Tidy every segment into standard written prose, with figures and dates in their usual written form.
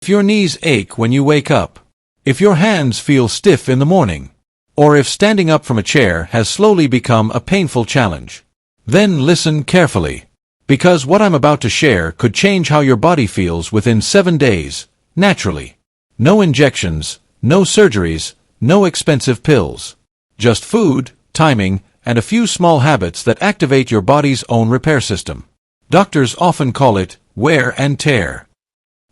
If your knees ache when you wake up, if your hands feel stiff in the morning, or if standing up from a chair has slowly become a painful challenge, then listen carefully, because what I'm about to share could change how your body feels within 7 days, naturally. No injections, no surgeries, no expensive pills. Just food, timing, and a few small habits that activate your body's own repair system. Doctors often call it wear and tear.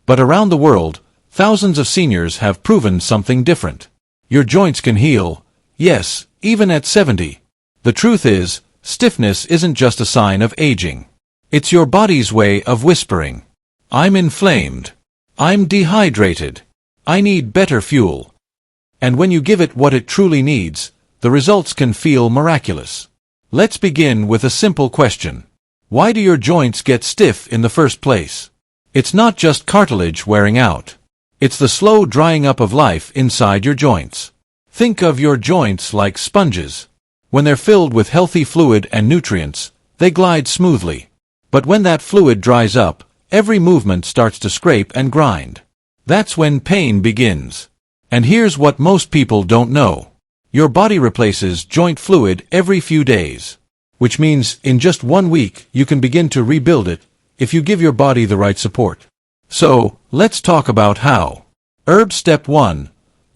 But around the world, thousands of seniors have proven something different. Your joints can heal, yes, even at 70. The truth is, stiffness isn't just a sign of aging. It's your body's way of whispering, I'm inflamed. I'm dehydrated. I need better fuel. And when you give it what it truly needs, the results can feel miraculous. Let's begin with a simple question. Why do your joints get stiff in the first place? It's not just cartilage wearing out. It's the slow drying up of life inside your joints. Think of your joints like sponges. When they're filled with healthy fluid and nutrients, they glide smoothly. But when that fluid dries up, every movement starts to scrape and grind. That's when pain begins. And here's what most people don't know. Your body replaces joint fluid every few days. Which means in just 1 week you can begin to rebuild it if you give your body the right support. So, let's talk about how. Step 1.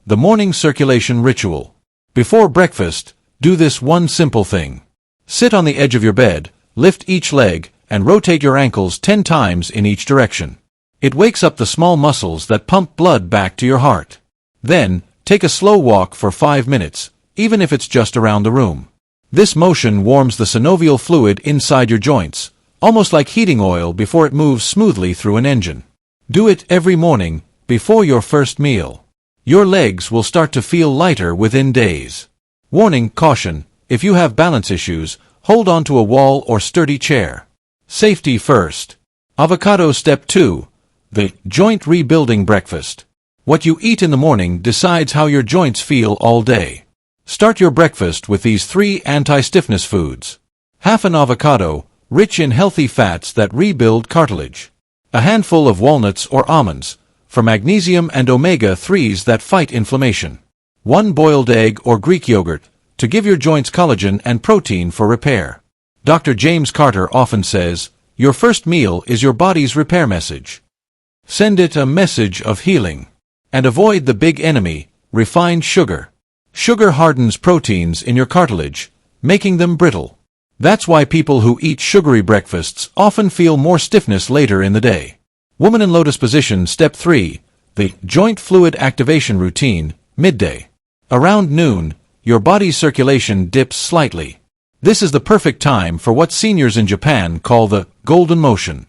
The morning circulation ritual. Before breakfast, do this one simple thing. Sit on the edge of your bed, lift each leg, and rotate your ankles 10 times in each direction. It wakes up the small muscles that pump blood back to your heart. Then, take a slow walk for 5 minutes, even if it's just around the room. This motion warms the synovial fluid inside your joints, almost like heating oil before it moves smoothly through an engine. Do it every morning, before your first meal. Your legs will start to feel lighter within days. Warning, caution, if you have balance issues, hold on to a wall or sturdy chair. Safety first. Avocado Step 2. The joint rebuilding breakfast. What you eat in the morning decides how your joints feel all day. Start your breakfast with these 3 anti-stiffness foods. Half an avocado, rich in healthy fats that rebuild cartilage. A handful of walnuts or almonds, for magnesium and omega-3s that fight inflammation. 1 boiled egg or Greek yogurt, to give your joints collagen and protein for repair. Dr. James Carter often says, your first meal is your body's repair message. Send it a message of healing. And avoid the big enemy, refined sugar. Sugar hardens proteins in your cartilage, making them brittle. That's why people who eat sugary breakfasts often feel more stiffness later in the day. Woman in lotus position Step 3. The joint fluid activation routine, midday. Around noon, your body's circulation dips slightly. This is the perfect time for what seniors in Japan call the golden motion.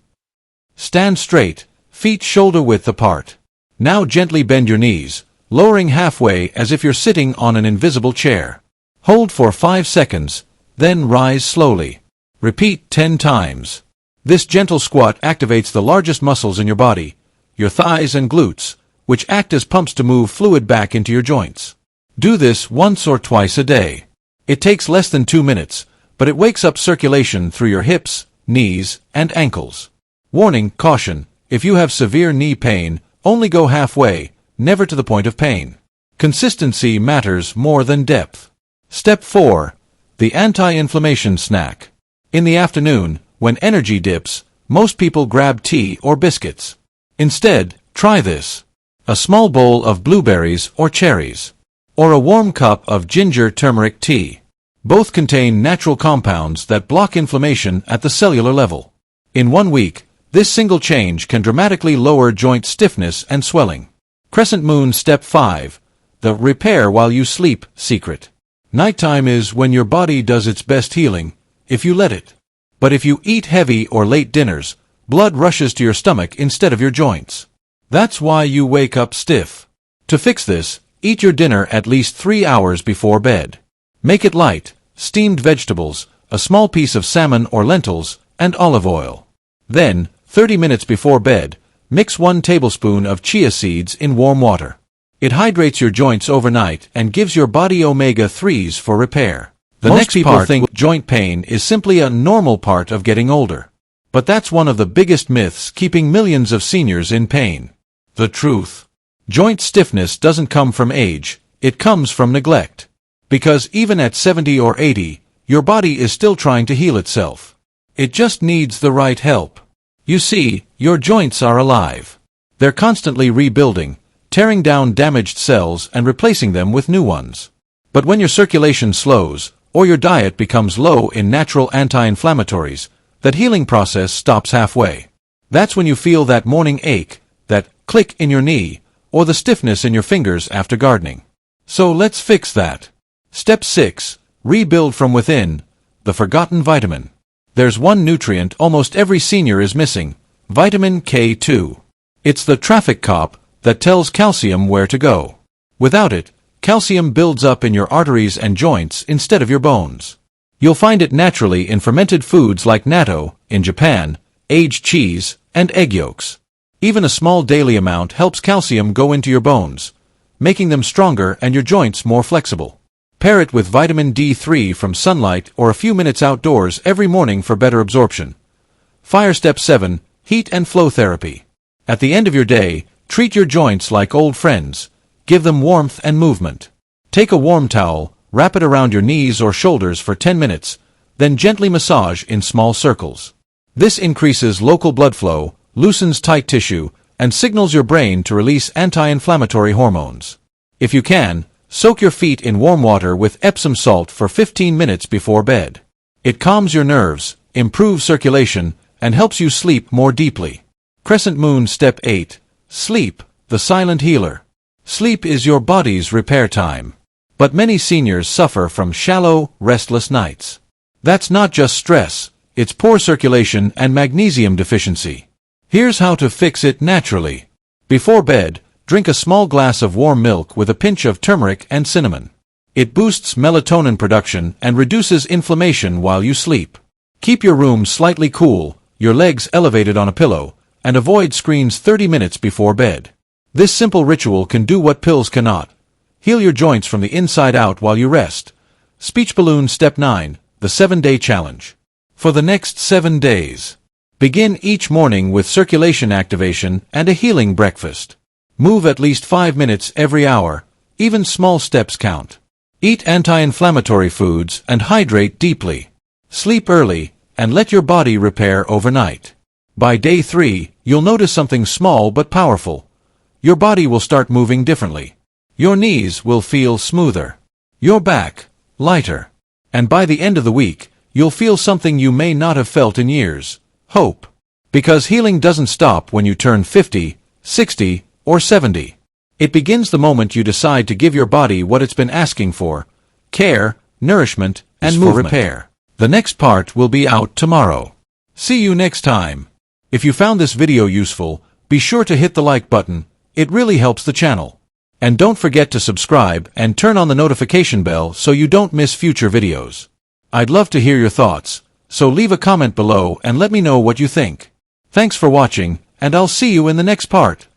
Stand straight, feet shoulder-width apart. Now gently bend your knees, lowering halfway as if you're sitting on an invisible chair. Hold for 5 seconds, then rise slowly. Repeat 10 times. This gentle squat activates the largest muscles in your body, your thighs and glutes, which act as pumps to move fluid back into your joints. Do this once or twice a day. It takes less than 2 minutes, but it wakes up circulation through your hips, knees, and ankles. Warning, caution, if you have severe knee pain, only go halfway, never to the point of pain. Consistency matters more than depth. Step 4. The anti-inflammation snack. In the afternoon, when energy dips, most people grab tea or biscuits. Instead, try this. A small bowl of blueberries or cherries. Or a warm cup of ginger turmeric tea. Both contain natural compounds that block inflammation at the cellular level. In 1 week, this single change can dramatically lower joint stiffness and swelling. Crescent Moon Step 5. The repair while you sleep secret. Nighttime is when your body does its best healing, if you let it. But if you eat heavy or late dinners, blood rushes to your stomach instead of your joints. That's why you wake up stiff. To fix this, eat your dinner at least 3 hours before bed. Make it light, steamed vegetables, a small piece of salmon or lentils, and olive oil. Then, 30 minutes before bed, mix 1 tablespoon of chia seeds in warm water. It hydrates your joints overnight and gives your body omega-3s for repair. Most next people think joint pain is simply a normal part of getting older. But that's one of the biggest myths keeping millions of seniors in pain. The truth. Joint stiffness doesn't come from age, it comes from neglect. Because even at 70 or 80, your body is still trying to heal itself. It just needs the right help. You see, your joints are alive. They're constantly rebuilding, tearing down damaged cells and replacing them with new ones. But when your circulation slows, or your diet becomes low in natural anti-inflammatories, that healing process stops halfway. That's when you feel that morning ache, that click in your knee, or the stiffness in your fingers after gardening. So let's fix that. Step 6. Rebuild from within, the forgotten vitamin. There's one nutrient almost every senior is missing, vitamin K2. It's the traffic cop that tells calcium where to go. Without it, calcium builds up in your arteries and joints instead of your bones. You'll find it naturally in fermented foods like natto, in Japan, aged cheese, and egg yolks. Even a small daily amount helps calcium go into your bones, making them stronger and your joints more flexible. Pair it with vitamin D3 from sunlight or a few minutes outdoors every morning for better absorption. Fire Step 7. Heat and flow therapy. At the end of your day, treat your joints like old friends. Give them warmth and movement. Take a warm towel, wrap it around your knees or shoulders for 10 minutes, then gently massage in small circles. This increases local blood flow, loosens tight tissue, and signals your brain to release anti-inflammatory hormones. If you can, soak your feet in warm water with Epsom salt for 15 minutes before bed. It calms your nerves, improves circulation, and helps you sleep more deeply. Crescent Moon Step 8. Sleep, the silent healer. Sleep is your body's repair time. But many seniors suffer from shallow, restless nights. That's not just stress, it's poor circulation and magnesium deficiency. Here's how to fix it naturally. Before bed, drink a small glass of warm milk with a pinch of turmeric and cinnamon. It boosts melatonin production and reduces inflammation while you sleep. Keep your room slightly cool, your legs elevated on a pillow, and avoid screens 30 minutes before bed. This simple ritual can do what pills cannot. Heal your joints from the inside out while you rest. Speech Balloon Step 9. The 7-Day Challenge. For the next 7 days. Begin each morning with circulation activation and a healing breakfast. Move at least 5 minutes every hour. Even small steps count. Eat anti-inflammatory foods and hydrate deeply. Sleep early and let your body repair overnight. By day 3, you'll notice something small but powerful. Your body will start moving differently. Your knees will feel smoother. Your back, lighter. And by the end of the week, you'll feel something you may not have felt in years. Hope. Because healing doesn't stop when you turn 50, 60, or 70. It begins the moment you decide to give your body what it's been asking for: care, nourishment, and movement. Repair. The next part will be out tomorrow. See you next time. If you found this video useful, be sure to hit the like button. It really helps the channel. And don't forget to subscribe and turn on the notification bell so you don't miss future videos. I'd love to hear your thoughts, so leave a comment below and let me know what you think. Thanks for watching, and I'll see you in the next part.